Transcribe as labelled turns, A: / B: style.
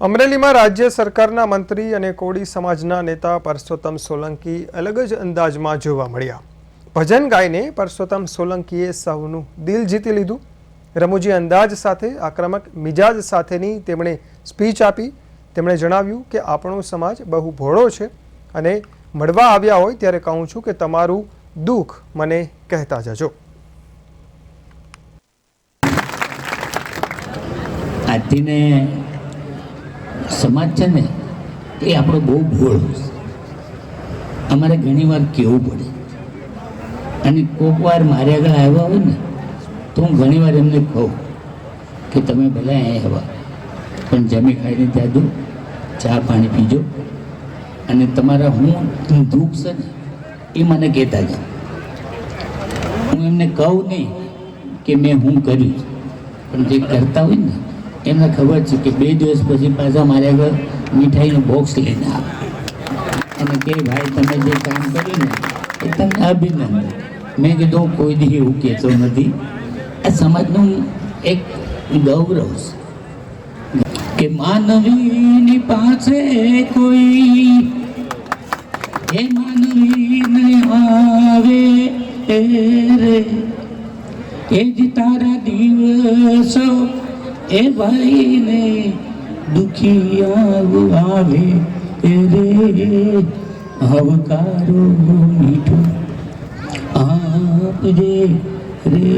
A: અમરેલીમાં રાજ્ય સરકારના મંત્રી અને કોળી સમાજના નેતા પરસોત્તમ સોલંકી અલગ જ અંદાજમાં જોવા મળ્યા. ભજન ગાઈને પરસોત્તમ સોલંકીએ સૌનું દિલ જીતી લીધું. રમૂજી અંદાજ સાથે આક્રમક મિજાજ સાથેની તેમણે સ્પીચ આપી. તેમણે જણાવ્યું કે આપણો સમાજ બહુ ભોળો છે અને મળવા આવ્યા હોય ત્યારે કહું છું કે તમારું દુઃખ મને કહેતા જજો.
B: આજને સમાજ છે ને એ આપણો બહુ ભોળો છે. અમારે ઘણી વાર કહેવું પડે અને કોઈક વાર મારે આગળ આવ્યા હોય ને તો હું ઘણી વાર એમને કહું કે તમે ભલે અહીં આવ્યા પણ જમી ખાઈને જાજો, ચા પાણી પીજો અને તમારા હું દુઃખ છે ને એ મને કહેતા જાઓ. હું એમને કહું નહીં કે મેં હું કર્યું, પણ જે કરતા હોય ને એમને ખબર છે કે 2 દિવસ પછી પાછા મારે આગળ મીઠાઈનું બોક્સ લઈને આવે અને કે ભાઈ તમે જે કામ કર્યું ને એ તમને અભિનંદન. મેં કીધું કોઈ દી એવું કહેતો નથી. આ સમાજનું એક ગૌરવ છે કે માનવીની પાસે કોઈ એ માનવી નહીં આવે રે, એ જ તારા દિવસો એ ભાઈને દુખિયા આવે રે, હવકારો મીઠો આપજે રે.